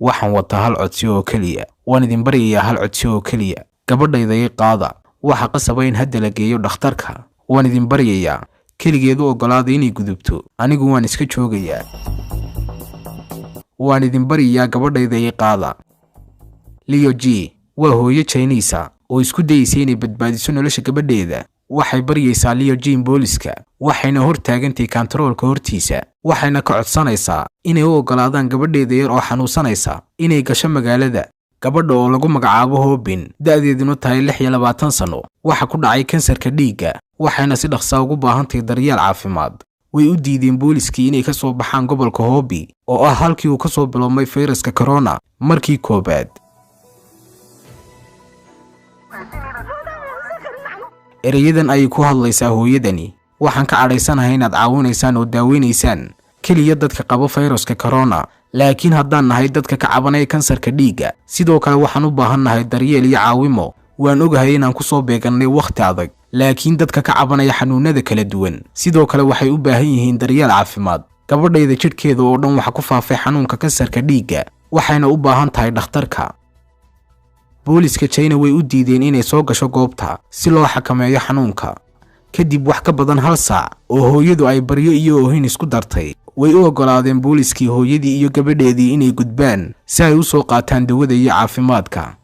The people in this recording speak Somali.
waxaan wataa hal codsi oo kaliya waan idin baryayaa hal codsi oo kaliya gabadhayda ii qaada waxa qasaba in hadda la geeyo dhakhtarka waan idin baryayaa kaligeedu ogolaada inay gudubto anigu waan iska joogayaa waan idin baryayaa gabadhayda ii qaada Leo G waa hooyo Chinese oo isku dayaysay inay badbaadiso nolosha gabadheeda waxay baryaysaa Leo G booliska waxayna hor taagantay kantaroolka hortiisa waxayna ka codsanaysaa inay u ogolaadaan gabadheeda yar oo xanuunsanaysa inay gasho magaalada gabadha oo lagu magacaabo Hobin da'deeduna tahay 26 sano waxa ku dhacay kansarka dhiigga waxayna si dhaqso ugu baahantahay daryeel caafimaad way u diideen booliskii inay ka soo baxaan gobolka Hobi oo ah halkii uu ka soo biloomay fayraska corona markii koobaad erayadan ay ku hadlaysaa hooyadani waxaan ka cadhaysanahay inaad caawinaysaan oo daaweynaysaan kaliya dadka qaba fayraska corona laakiin haddaan nahay dadka ka cabanaya kansarka dhiigga sidoo kale waxaan u baahannahay daryeel iyo caawimo waan ogahay inaan ku soo beeganay waqti adag laakiin dadka ka cabanaya xanuunada kala duwan sidoo kale waxay u baahan yihiin daryeel caafimaad gabadhayda jidhkeeda oo dhan waxa ku faafay xanuunka kansarka dhiigga waxayna u baahan tahay dhakhtarka booliska China way u diideen inay soo gasho goobta si loo xakameeyo xanuunka kadib wax ka badan hal saac oo hooyadu ay baryo iyo oohin isku dartay way u ogolaadeen booliskii hooyadii iyo gabadheedii inay gudbaan si ay u soo qaataan dawada iyo caafimaadka